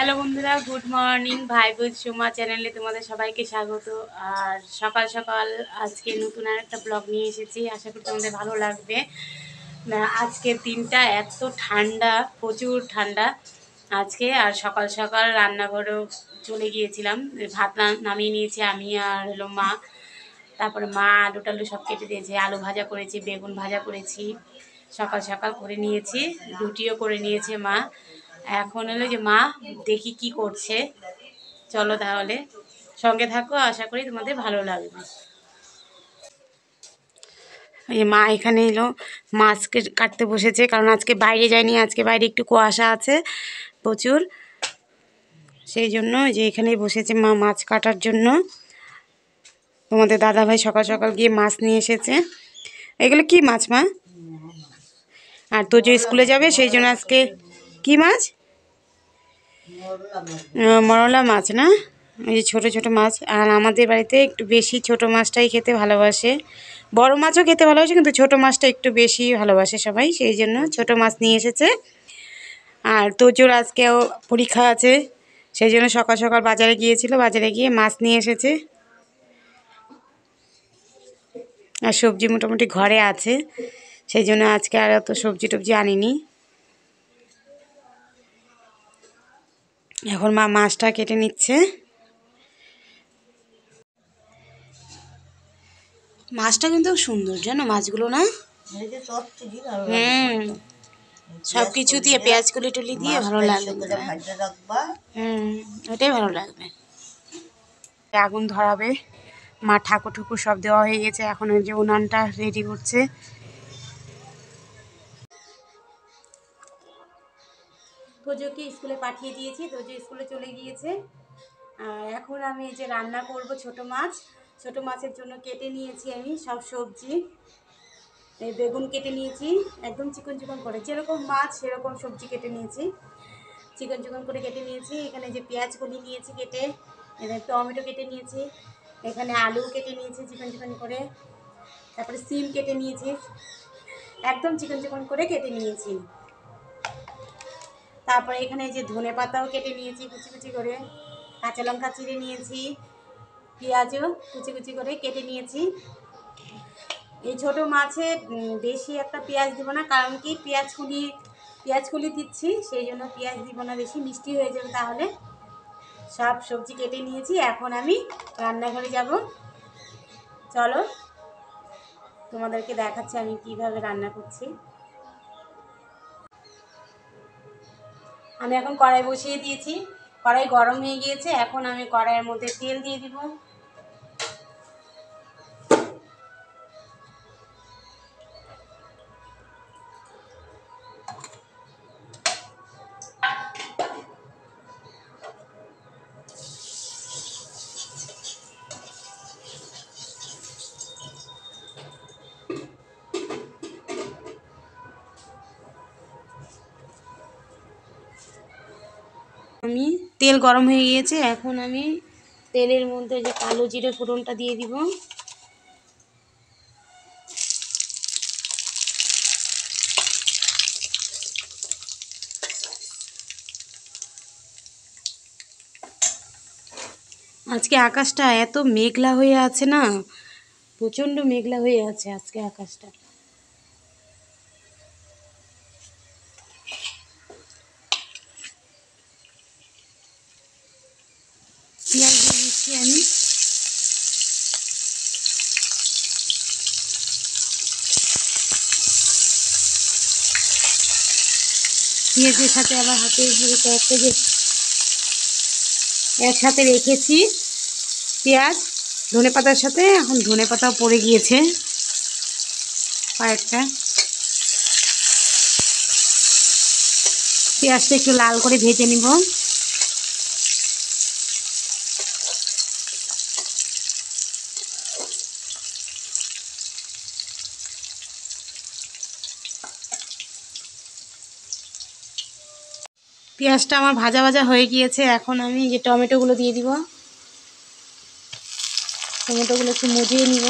Hello বন্ধুরা, good morning. ভাই বোন সুমা চ্যানেলে তোমাদের সবাইকে স্বাগত। আর সকাল সকাল আজকে নতুন আর একটা ব্লগ নিয়ে এসেছি, আশা করি তোমাদের ভালো লাগবে। আজকের দিনটা এত ঠান্ডা, প্রচুর ঠান্ডা আজকে। আর সকাল সকাল রান্নাঘরেও চলে গিয়েছিলাম, ভাত নামিয়ে নিয়েছি আমি আর হলো মা। তারপরে মা আলু টালু সব কেটে দিয়েছে, আলু ভাজা করেছি, বেগুন ভাজা করেছি, সকাল সকাল করে নিয়েছি, রুটিও করে নিয়েছে মা। এখন হলো যে মা দেখি কি করছে, চলো তাহলে সঙ্গে থাকো, আশা করি তোমাদের ভালো লাগবে। এই মা এখানে এলো, মাছ কাটতে বসেছে, কারণ আজকে বাইরে যায়নি, আজকে বাইরে একটু কুয়াশা আছে প্রচুর, সেই জন্য যে এখানেই বসেছে মা মাছ কাটার জন্য। তোমাদের দাদাভাই সকাল সকাল গিয়ে মাছ নিয়ে এসেছে। এগুলো কি মাছ মা? আর তো যে স্কুলে যাবে সেই জন্য আজকে কি মাছ? মরলা মাছ না? এই যে ছোটো ছোটো মাছ। আর আমাদের বাড়িতে একটু বেশি ছোটো মাছটাই খেতে ভালোবাসে, বড় মাছও খেতে ভালোবাসে, কিন্তু ছোটো মাছটা একটু বেশি ভালোবাসে সবাই, সেই জন্য ছোটো মাছ নিয়ে এসেছে। আর তোজোর আজকেও পরীক্ষা আছে, সেই জন্য সকাল সকাল বাজারে গিয়েছিল, বাজারে গিয়ে মাছ নিয়ে এসেছে। আর সবজি মোটামুটি ঘরে আছে, সেই জন্য আজকে আর অত সবজি টবজি আনিনি। এখন মা মাছটা কেটে নিচ্ছে। মাছটা কিন্তু সুন্দর, জানো মাছগুলো না? হুম, সব কিছু দিয়ে পেঁয়াজ কলি টলি দিয়ে ভালো লাগবে। ওটাই ভালো লাগবে। আগুন ধরাবে, মা ঠাকুর ঠুকুর সব দেওয়া হয়ে গেছে, এখন ওই যে উনানটা রেডি করছে। তোজোকে স্কুলে পাঠিয়ে দিয়েছি, তোজো স্কুলে চলে গিয়েছে। আর এখন আমি এই যে রান্না করব ছোট মাছ। ছোট মাছের জন্য কেটে নিয়েছি আমি সব সবজি। এই বেগুন কেটে নিয়েছি একদম চিকন চিকন করে, যেরকম মাছ সেরকম সবজি কেটে নিয়েছি, চিকন চিকন করে কেটে নিয়েছি। এখানে যে পেঁয়াজ কলি নিয়েছি কেটে, এখানে টমেটো কেটে নিয়েছি, এখানে আলু কেটে নিয়েছি চিকন চিকন করে, তারপরে সিম কেটে নিয়েছি, একদম চিকন চিকন করে কেটে নিয়েছি। তারপরে এখানে যে ধনে পাতাও কেটে নিয়েছি কুচি কুচি করে, কাঁচা লঙ্কা চিড়ে নিয়েছি, পেঁয়াজও কুচি কুচি করে কেটে নিয়েছি। এই ছোটো মাছে বেশি একটা পেঁয়াজ দিব না, কারণ কি পেঁয়াজ কলি দিচ্ছি, সেই জন্য পেঁয়াজ দিব না বেশি, মিষ্টি হয়ে যাবে তাহলে। সব সবজি কেটে নিয়েছি, এখন আমি রান্নাঘরে যাব, চলো তোমাদেরকে দেখাচ্ছি আমি কিভাবে রান্না করছি। আমি এখন কড়াই বসিয়ে দিয়েছি, কড়াই গরম হয়ে গিয়েছে, এখন আমি কড়াইয়ের মধ্যে তেল দিয়ে দিব। আমি তেল গরম হয়ে গিয়েছে, এখন আমি তেলের মধ্যে যে কালো জিরে ফোড়নটা দিয়ে দিব। আজকে আকাশটা এত মেঘলা হয়ে আছে না, প্রচণ্ড মেঘলা হয়ে আছে আজকে আকাশটা। পেঁয়াজ দিয়ে দিচ্ছি আমি। পেঁয়াজের সাথে আবার হাতে কয়েকটা যে একসাথে রেখেছি পেঁয়াজ ধনে পাতার সাথে, এখন ধনে পাতাও পড়ে গিয়েছে কয়েকটা। পেঁয়াজটা একটু লাল করে ভেজে নিব। পেঁয়াজটা আমার ভাজা ভাজা হয়ে গিয়েছে, এখন আমি যে টমেটোগুলো দিয়ে দিব, টমেটোগুলো একটু মজিয়ে নিব।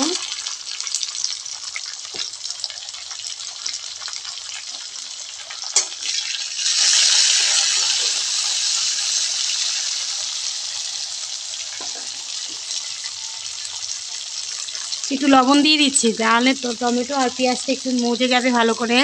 একটু লবণ দিয়ে দিচ্ছি, তাহলে তো টমেটো আর পেঁয়াজটা একটু মজে যাবে ভালো করে।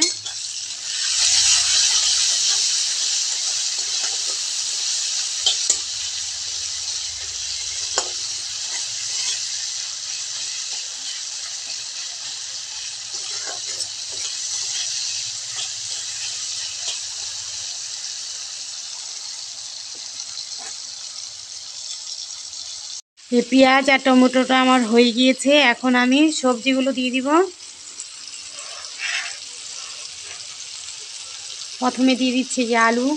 পেঁয়াজ আর টমেটোটা আমার হয়ে গিয়েছে, এখন আমি সবজিগুলো দিয়ে দিব। প্রথমে দিয়ে দিচ্ছি যে আলু,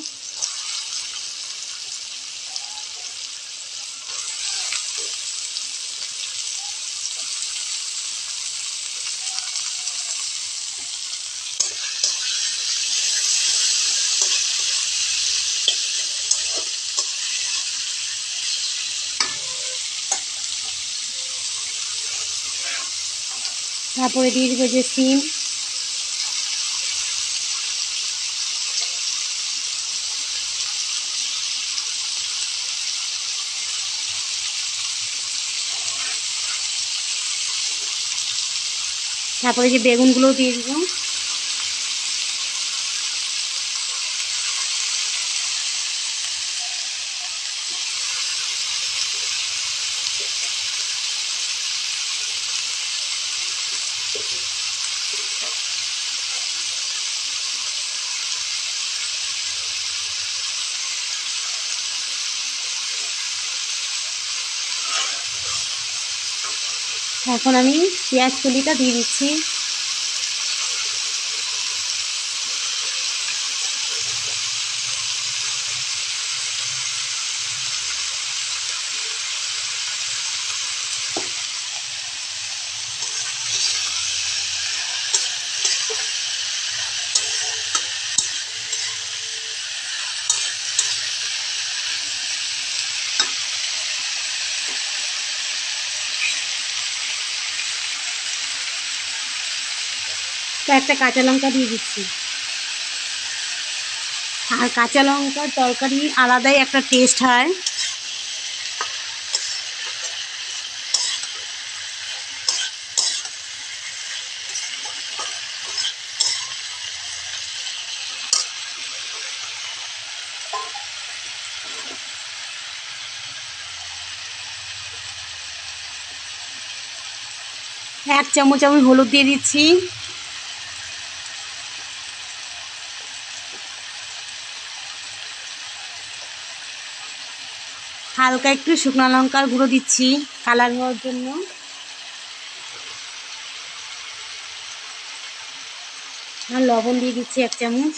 তারপরে দিয়ে দিব যে সিম, তারপরে যে বেগুনগুলোও দিয়ে দিব। এখন আমি পেঁয়াজ কলিটা দিয়ে দিচ্ছি। তো একটা কাঁচা লঙ্কা দিয়ে দিচ্ছি। আর কাঁচা লঙ্কার তরকারি আলাদাই একটা টেস্ট হয়। এক চামচ আমি হলুদ দিয়ে দিচ্ছি। হালকা একটু শুকনো লঙ্কার গুঁড়ো দিচ্ছি কালার হওয়ার জন্য। আর লবণ দিয়ে দিচ্ছি 1 চামচ।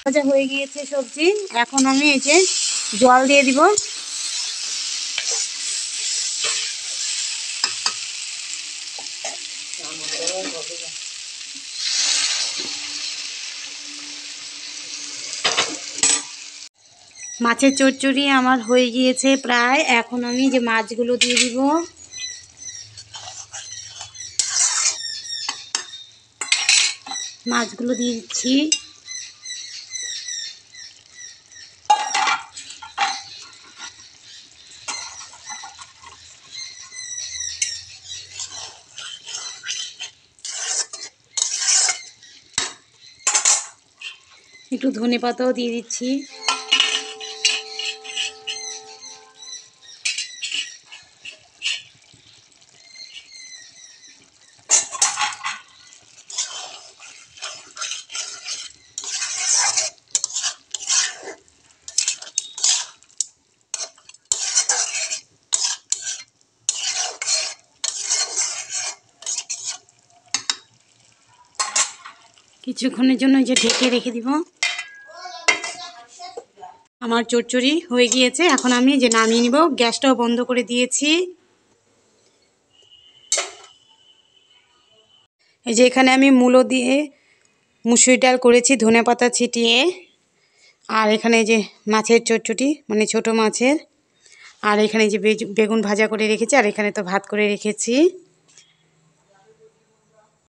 ভাজা হয়ে গিয়েছে সবজি, এখন আমি এই যে জল দিয়ে দিব। মাছের চচ্চড়ি আমার হয়ে গিয়েছে প্রায়, এখন আমি যে মাছগুলো দিয়ে দিব। মাছগুলো দিয়ে দিচ্ছি। একটু ধনেপাতাও দিয়ে দিচ্ছি। কিছুক্ষণের জন্য যে ঢেকে রেখে দিব। আমার চচ্চড়ি হয়ে গিয়েছে, এখন আমি যে নামিয়ে নিব। গ্যাসটাও বন্ধ করে দিয়েছি। এই যে এখানে আমি মূলো দিয়ে মুসুরি ডাল করেছি ধনেপাতা ছিটিয়ে। আর এখানে যে মাছের চচ্চড়ি মানে ছোট মাছের। আর এখানে যে বেগুন ভাজা করে রেখেছি, আর এখানে তো ভাত করে রেখেছি।